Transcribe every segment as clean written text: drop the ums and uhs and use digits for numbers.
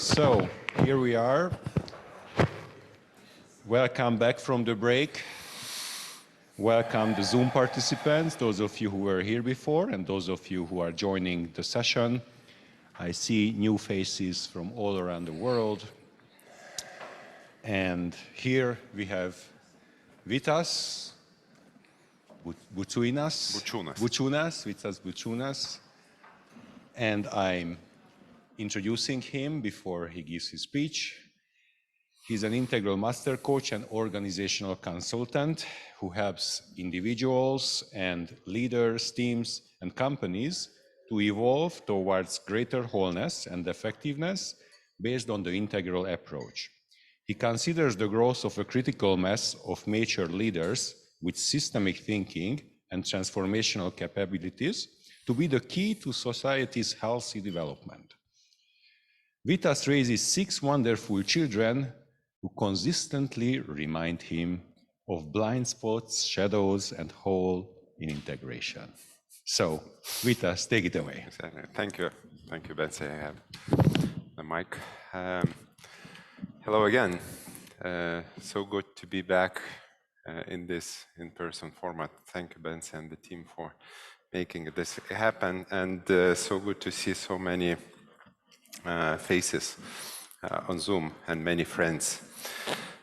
So, here we are. Welcome back from the break. Welcome the Zoom participants, those of you who were here before and those of you who are joining the session. I see new faces from all around the world. And here we have Vytautas, Buciunas, Vytautas Buciunas. And I'm introducing him before he gives his speech. He's an integral master coach and organizational consultant who helps individuals and leaders, teams, and companies to evolve towards greater wholeness and effectiveness based on the integral approach. He considers the growth of a critical mass of mature leaders with systemic thinking and transformational capabilities to be the key to society's healthy development. Vytautas raises 6 wonderful children who consistently remind him of blind spots, shadows, and hole in integration. So, Vytautas, take it away. Exactly. Thank you. Thank you, Betsy. I have the mic. Hello again. So good to be back in this in-person format. Thank you, Betsy, and the team for making this happen. And so good to see so many faces on Zoom and many friends.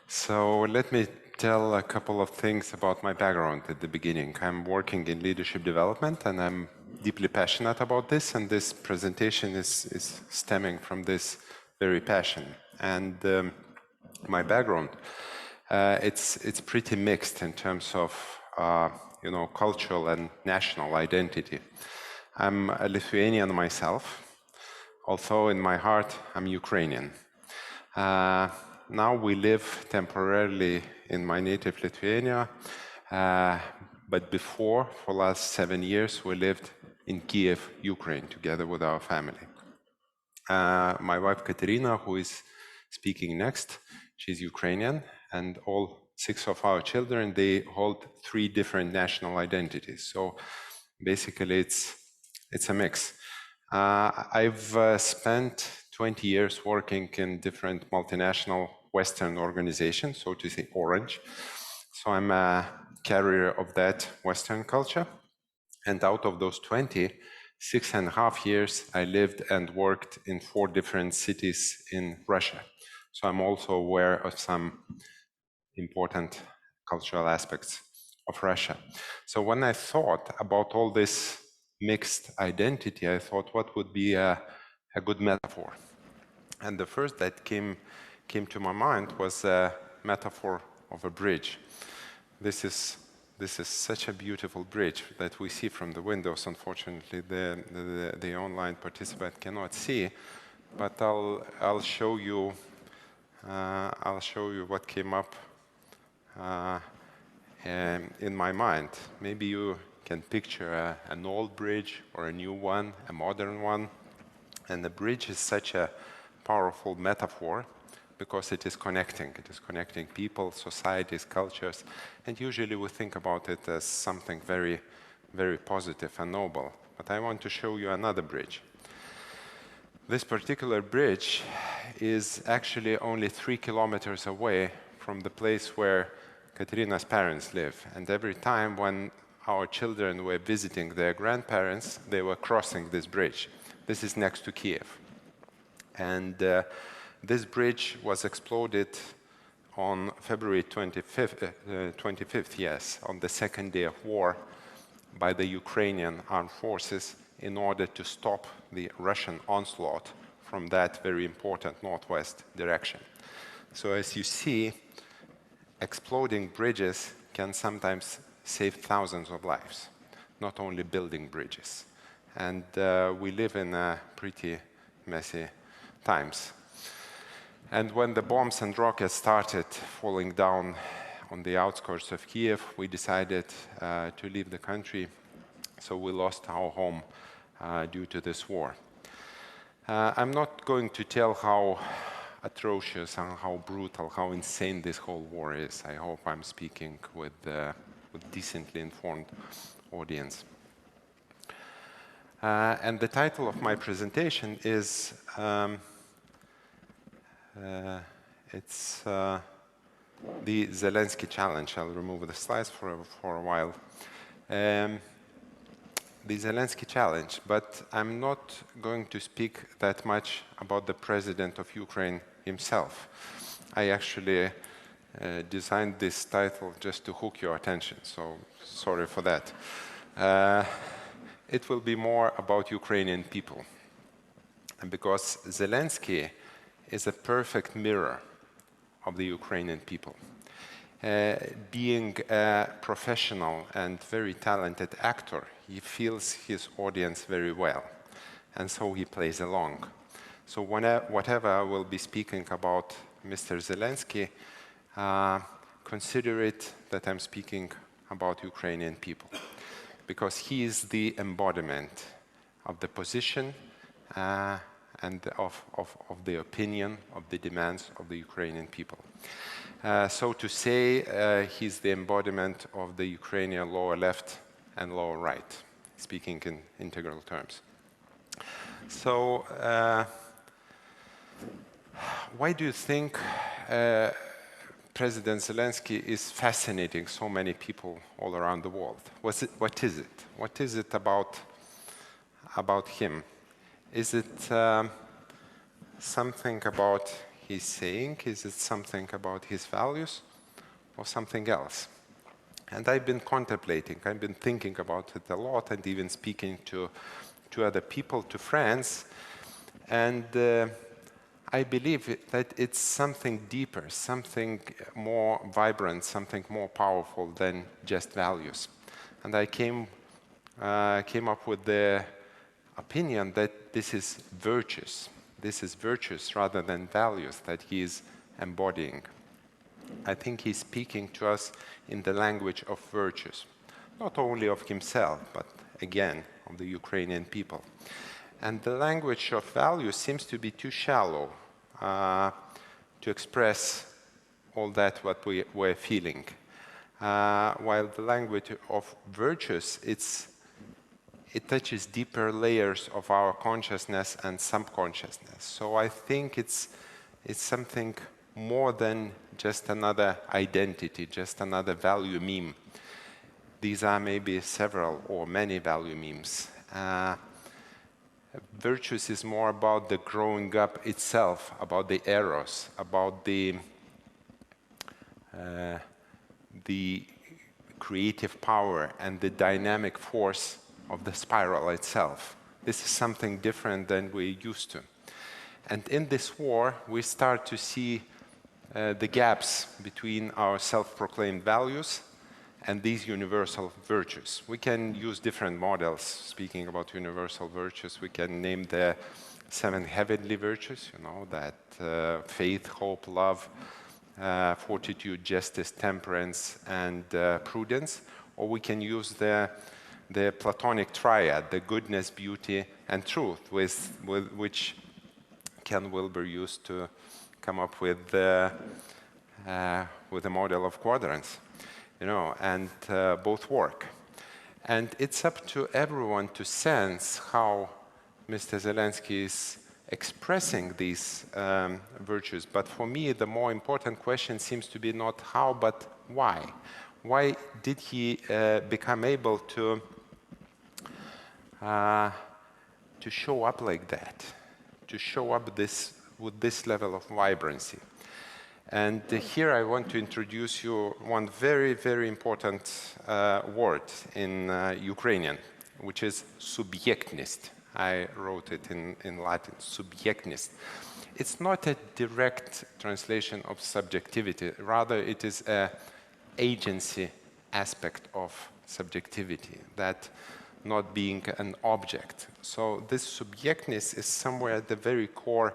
So let me tell a couple of things about my background at the beginning. I'm working in leadership development and I'm deeply passionate about this, and this presentation is stemming from this very passion. And my background, it's pretty mixed in terms of cultural and national identity. I'm a Lithuanian myself, although in my heart I'm Ukrainian. Now we live temporarily in my native Lithuania, but before, for the last 7 years, we lived in Kiev, Ukraine, together with our family. My wife Katerina, who is speaking next, she's Ukrainian, and all 6 of our children, they hold 3 different national identities. So basically it's a mix. I've spent 20 years working in different multinational Western organizations, so to say, orange. So I'm a carrier of that Western culture. And out of those 20, 6.5 years, I lived and worked in 4 different cities in Russia. So I'm also aware of some important cultural aspects of Russia. So when I thought about all this mixed identity, I thought, what would be a good metaphor? And the first that came to my mind was a metaphor of a bridge. This is such a beautiful bridge that we see from the windows. Unfortunately, the online participant cannot see, but I'll show you what came up in my mind. Maybe you can picture an old bridge or a new one, a modern one. And the bridge is such a powerful metaphor because it is connecting. It is connecting people, societies, cultures. And usually we think about it as something very, very positive and noble. But I want to show you another bridge. This particular bridge is actually only 3 kilometers away from the place where Katerina's parents live. And every time when our children were visiting their grandparents, they were crossing this bridge. This is next to Kiev. And this bridge was exploded on February 25th, yes, on the 2nd day of war by the Ukrainian armed forces in order to stop the Russian onslaught from that very important northwest direction. So as you see, exploding bridges can sometimes save thousands of lives, not only building bridges. And we live in pretty messy times. And when the bombs and rockets started falling down on the outskirts of Kiev, we decided to leave the country. So we lost our home due to this war. I'm not going to tell how atrocious and how brutal, how insane this whole war is. I hope I'm speaking with decently informed audience. And the title of my presentation is It's the Zelenskyy challenge. I'll remove the slides for a while. The Zelenskyy challenge, but I'm not going to speak that much about the president of Ukraine himself. I actually designed this title just to hook your attention, so sorry for that. It will be more about Ukrainian people, and because Zelenskyy is a perfect mirror of the Ukrainian people. Being a professional and very talented actor, he feels his audience very well, and so he plays along. So whatever I will be speaking about Mr. Zelenskyy, consider it that I'm speaking about Ukrainian people, because he is the embodiment of the position and of the opinion, of the demands of the Ukrainian people. So to say, he's the embodiment of the Ukrainian lower left and lower right, speaking in integral terms. So why do you think President Zelenskyy is fascinating so many people all around the world? What is it? What is it about him? Is it something about his saying? Is it something about his values? Or something else? And I've been contemplating, I've been thinking about it a lot, and even speaking to other people, to friends. And I believe that it's something deeper, something more vibrant, something more powerful than just values. And I came up with the opinion that this is virtues. This is virtues rather than values that he is embodying. I think he's speaking to us in the language of virtues, not only of himself, but again, of the Ukrainian people. And the language of values seems to be too shallow to express all that what we're feeling. While the language of virtues, it touches deeper layers of our consciousness and subconsciousness. So I think it's something more than just another identity, just another value meme. These are maybe several or many value memes. Virtues is more about the growing up itself, about the eros, about the creative power and the dynamic force of the spiral itself. This is something different than we're used to. And in this war, we start to see the gaps between our self-proclaimed values and these universal virtues. We can use different models. Speaking about universal virtues, we can name the 7 heavenly virtues, you know, that faith, hope, love, fortitude, justice, temperance, and prudence. Or we can use the Platonic triad, the goodness, beauty, and truth, with which Ken Wilber used to come up with the model of quadrants. You know, and both work. And it's up to everyone to sense how Mr. Zelenskyy is expressing these virtues. But for me, the more important question seems to be not how, but why. Why did he become able to show up like that, to show up with this level of vibrancy? And here I want to introduce you one very, very important word in Ukrainian, which is subjektnost. I wrote it in Latin, subjektnost. It's not a direct translation of subjectivity. Rather, it is an agency aspect of subjectivity, that not being an object. So this subjektnost is somewhere at the very core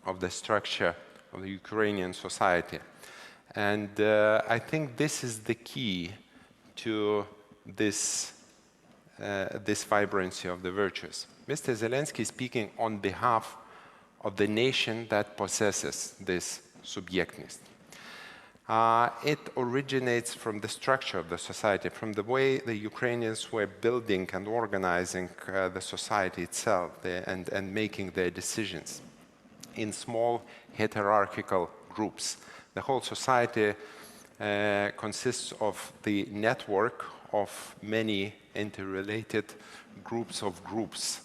of the structure of the Ukrainian society. And I think this is the key to this vibrancy of the virtues. Mr. Zelenskyy is speaking on behalf of the nation that possesses this subjektnost. It originates from the structure of the society, from the way the Ukrainians were building and organizing the society itself and making their decisions. in small hierarchical groups. The whole society consists of the network of many interrelated groups of groups.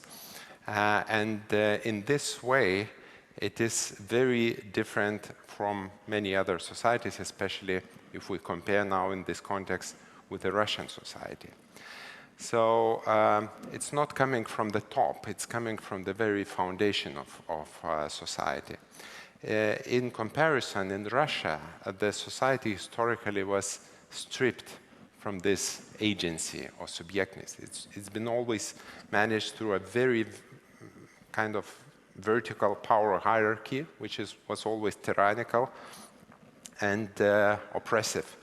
In this way, it is very different from many other societies, especially if we compare now in this context with the Russian society. So it's not coming from the top, it's coming from the very foundation of society. In comparison, in Russia, the society historically was stripped from this agency or subjectness. It's been always managed through a very kind of vertical power hierarchy, which was always tyrannical and oppressive.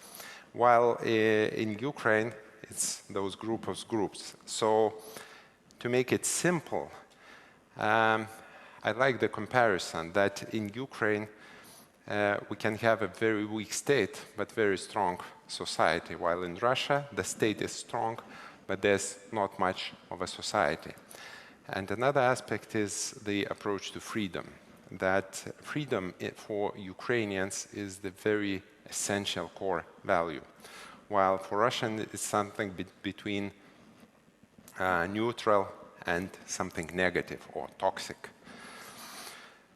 While in Ukraine, it's those group of groups. So to make it simple, I like the comparison that in Ukraine, we can have a very weak state, but very strong society, while in Russia, the state is strong, but there's not much of a society. And another aspect is the approach to freedom, that freedom for Ukrainians is the very essential core value, while for Russians it's something between neutral and something negative or toxic.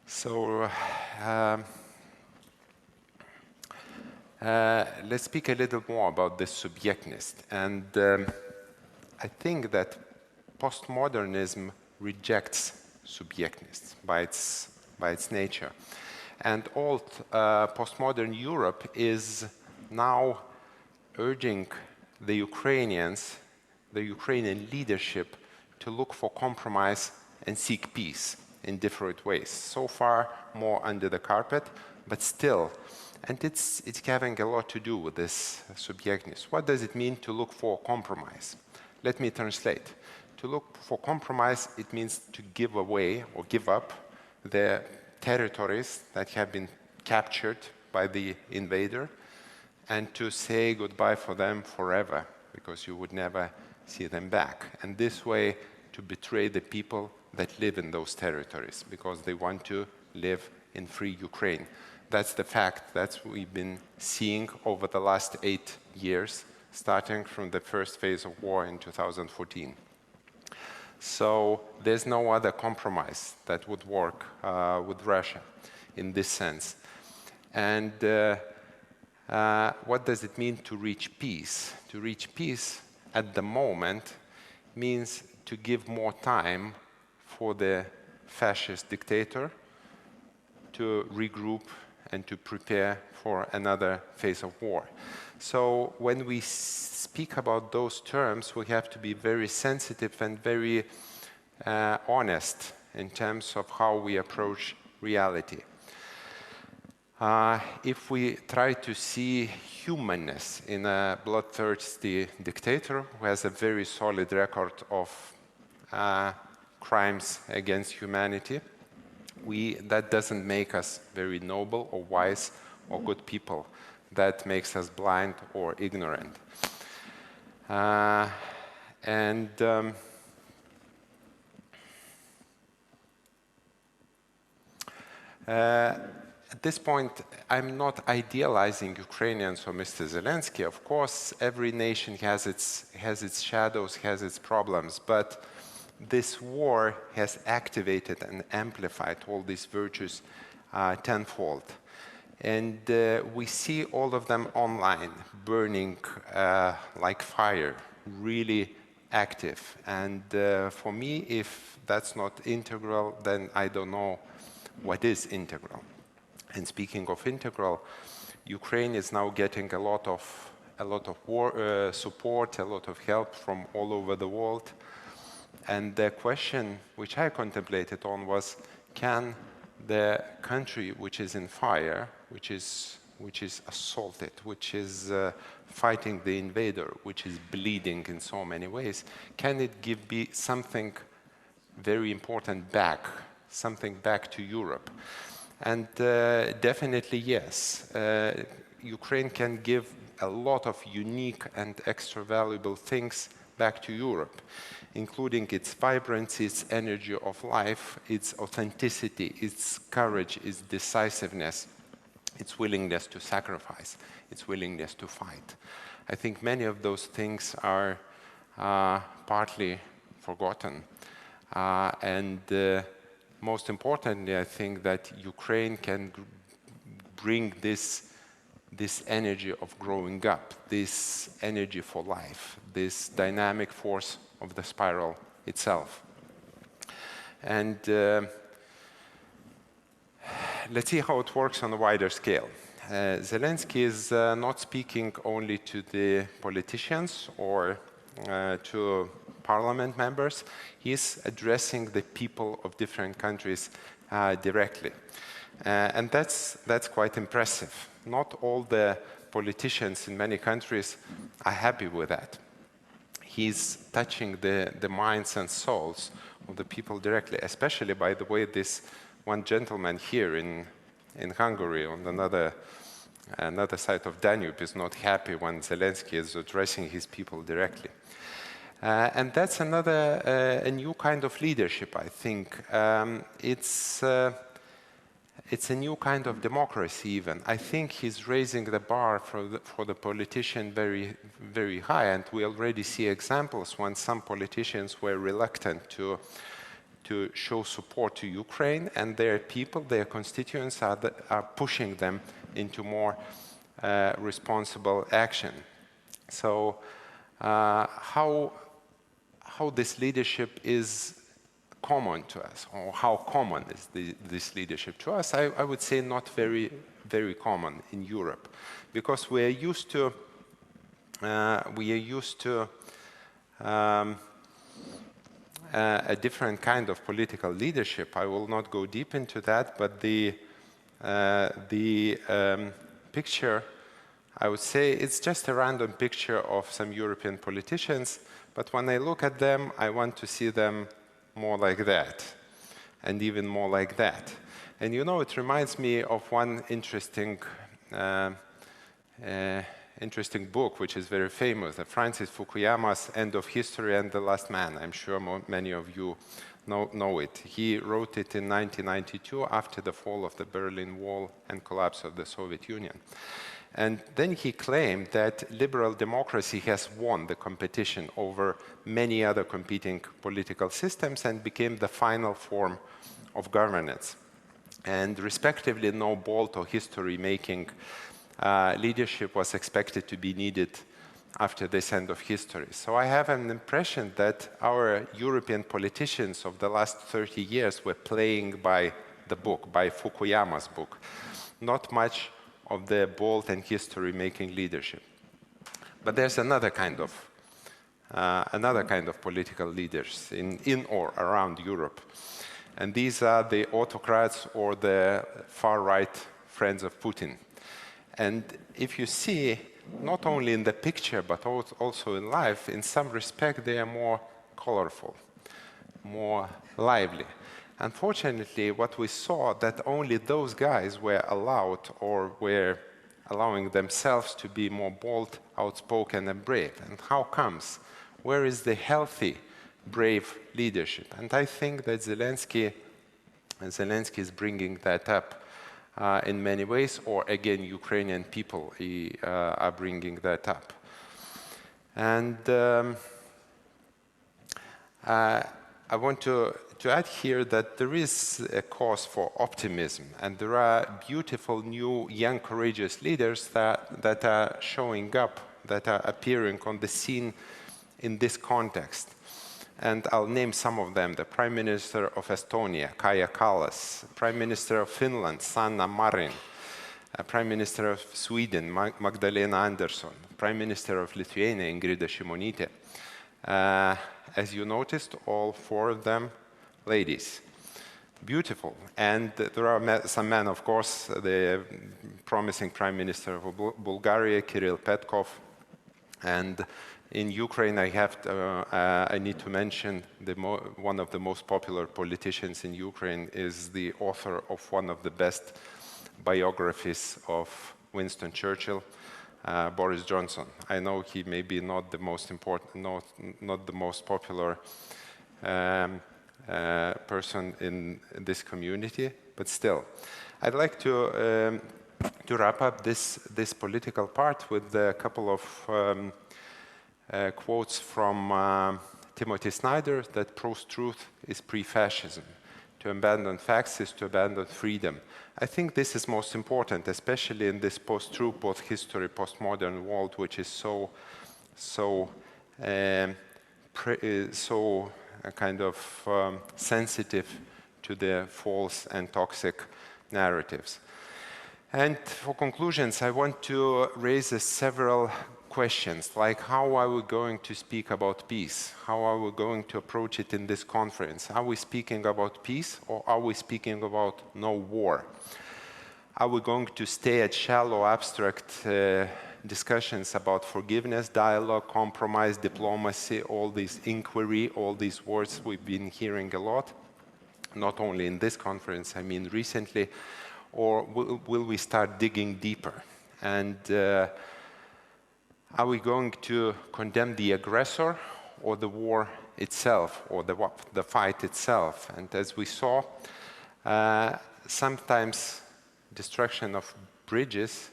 So let's speak a little more about this subjectness. And I think that postmodernism rejects subjectness by its nature. And old postmodern Europe is now urging the Ukrainians, the Ukrainian leadership, to look for compromise and seek peace in different ways. So far, more under the carpet, but still. And it's having a lot to do with this subjectness. What does it mean to look for compromise? Let me translate. To look for compromise, it means to give away or give up the territories that have been captured by the invader and to say goodbye for them forever, because you would never see them back. And this way, to betray the people that live in those territories, because they want to live in free Ukraine. That's the fact that we've been seeing over the last 8 years, starting from the first phase of war in 2014. So there's no other compromise that would work with Russia in this sense. And what does it mean to reach peace? To reach peace at the moment means to give more time for the fascist dictator to regroup and to prepare for another phase of war. So when we speak about those terms, we have to be very sensitive and very honest in terms of how we approach reality. If we try to see humanness in a bloodthirsty dictator who has a very solid record of crimes against humanity, that doesn't make us very noble or wise or good people. That makes us blind or ignorant. At this point, I'm not idealizing Ukrainians or Mr. Zelenskyy. Of course, every nation has its shadows, has its problems, but this war has activated and amplified all these virtues tenfold. And we see all of them online, burning like fire, really active. And for me, if that's not integral, then I don't know what is integral. And speaking of integral, Ukraine is now getting a lot of war support, a lot of help from all over the world. And the question which I contemplated on was, can the country which is in fire, which is assaulted, which is fighting the invader, which is bleeding in so many ways, can it give something very important back, something back to Europe? And definitely yes. Ukraine can give a lot of unique and extra valuable things back to Europe, including its vibrancy, its energy of life, its authenticity, its courage, its decisiveness, its willingness to sacrifice, its willingness to fight. I think many of those things are partly forgotten. Most importantly, I think that Ukraine can bring this energy of growing up, this energy for life, this dynamic force of the spiral itself. And let's see how it works on a wider scale. Zelenskyy is not speaking only to the politicians or to parliament members. He's addressing the people of different countries directly. And that's quite impressive. Not all the politicians in many countries are happy with that. He's touching the minds and souls of the people directly, especially, by the way, this one gentleman here in Hungary on another side of Danube is not happy when Zelenskyy is addressing his people directly. And that's a new kind of leadership, I think. It's a new kind of democracy even. I think he's raising the bar for the politician very, very high, and we already see examples when some politicians were reluctant to show support to Ukraine, and their people, their constituents are pushing them into more responsible action. So how this leadership is common to us, or how common is this leadership to us? I would say not very, very common in Europe, because we are used to a different kind of political leadership. I will not go deep into that, but the picture, I would say, it's just a random picture of some European politicians, but when I look at them, I want to see them more like that, and even more like that. And you know, it reminds me of one interesting book, which is very famous, Francis Fukuyama's End of History and the Last Man. I'm sure many of you know it. He wrote it in 1992 after the fall of the Berlin Wall and collapse of the Soviet Union. And then he claimed that liberal democracy has won the competition over many other competing political systems and became the final form of governance. And respectively, no bold or history-making leadership was expected to be needed after this end of history. So I have an impression that our European politicians of the last 30 years were playing by the book, by Fukuyama's book. Not much of the bold and history-making leadership. But there's another kind of political leaders in or around Europe. And these are the autocrats or the far-right friends of Putin. And if you see, not only in the picture, but also in life, in some respect, they are more colorful, more lively. Unfortunately, what we saw, that only those guys were allowed or were allowing themselves to be more bold, outspoken, and brave. And how comes? Where is the healthy, brave leadership? And I think that Zelenskyy is bringing that up in many ways, or again, Ukrainian people are bringing that up. And I want to add here that there is a cause for optimism, and there are beautiful new young courageous leaders that are showing up, that are appearing on the scene in this context. And I'll name some of them: the Prime Minister of Estonia, Kaja Kallas, Prime Minister of Finland, Sanna Marin, Prime Minister of Sweden, Magdalena Andersson, Prime Minister of Lithuania, Ingrida Šimonytė. As you noticed, all four of them ladies. Beautiful. And there are some men, of course, the promising Prime Minister of Bulgaria, Kirill Petkov. And in Ukraine, I need to mention one of the most popular politicians in Ukraine is the author of one of the best biographies of Winston Churchill, Boris Johnson. I know he may be not the most important, not the most popular person in this community, but still. I'd like to wrap up this political part with a couple of quotes from Timothy Snyder, that post-truth is pre-fascism. To abandon facts is to abandon freedom. I think this is most important, especially in this post-truth, post-history, postmodern world, which is so kind of sensitive to the false and toxic narratives. And for conclusions, I want to raise several questions, like how are we going to speak about peace? How are we going to approach it in this conference? Are we speaking about peace, or are we speaking about no war? Are we going to stay at shallow, abstract discussions about forgiveness, dialogue, compromise, diplomacy, all these inquiry, all these words we've been hearing a lot, not only in this conference, I mean recently, or will we start digging deeper? And are we going to condemn the aggressor or the war itself, or the fight itself? And as we saw, sometimes destruction of bridges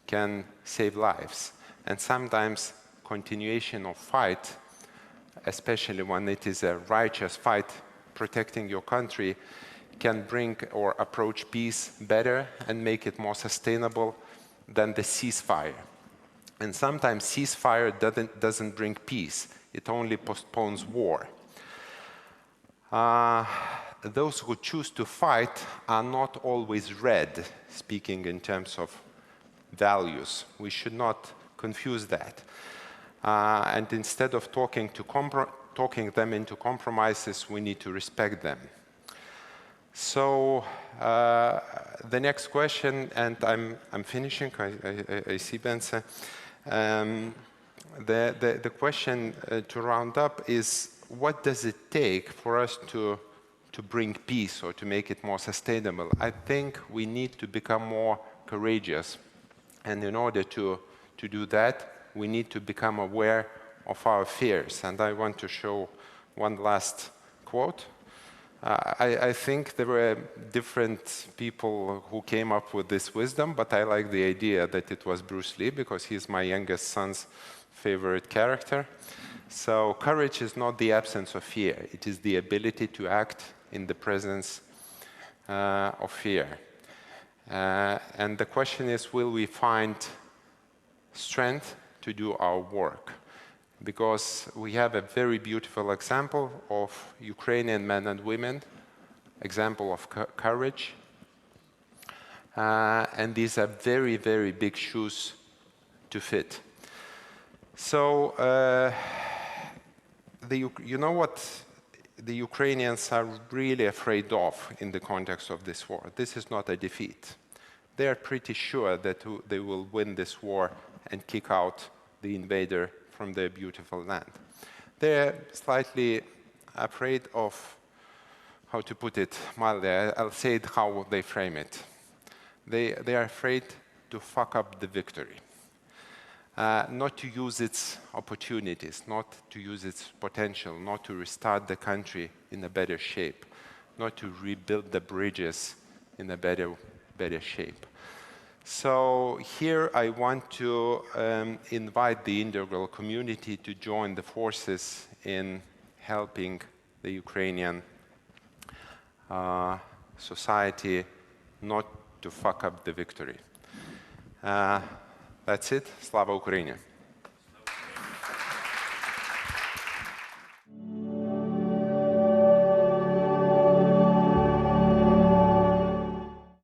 can save lives. And sometimes continuation of fight, especially when it is a righteous fight protecting your country, can bring or approach peace better and make it more sustainable than the ceasefire. And sometimes ceasefire doesn't bring peace. It only postpones war. Those who choose to fight are not always red, speaking in terms of values. We should not confuse that. And instead of talking them into compromises, we need to respect them. So the next question, and I'm finishing, I see Bence. The question to round up is, what does it take for us to bring peace or to make it more sustainable? I think we need to become more courageous. And in order to do that, we need to become aware of our fears. And I want to show one last quote. I think there were different people who came up with this wisdom, but I like the idea that it was Bruce Lee, because he's my youngest son's favorite character. So courage is not the absence of fear. It is the ability to act in the presence of fear. And the question is, will we find strength to do our work? Because we have a very beautiful example of Ukrainian men and women, example of courage. And these are very, very big shoes to fit. So, you know what the Ukrainians are really afraid of in the context of this war? This is not a defeat. They are pretty sure that they will win this war and kick out the invader from their beautiful land. They're slightly afraid of, how to put it mildly, I'll say it how they frame it. They are afraid to fuck up the victory, not to use its opportunities, not to use its potential, not to restart the country in a better shape, not to rebuild the bridges in a better shape. So here I want to invite the integral community to join the forces in helping the Ukrainian society not to fuck up the victory. That's it. Slava Ukraini!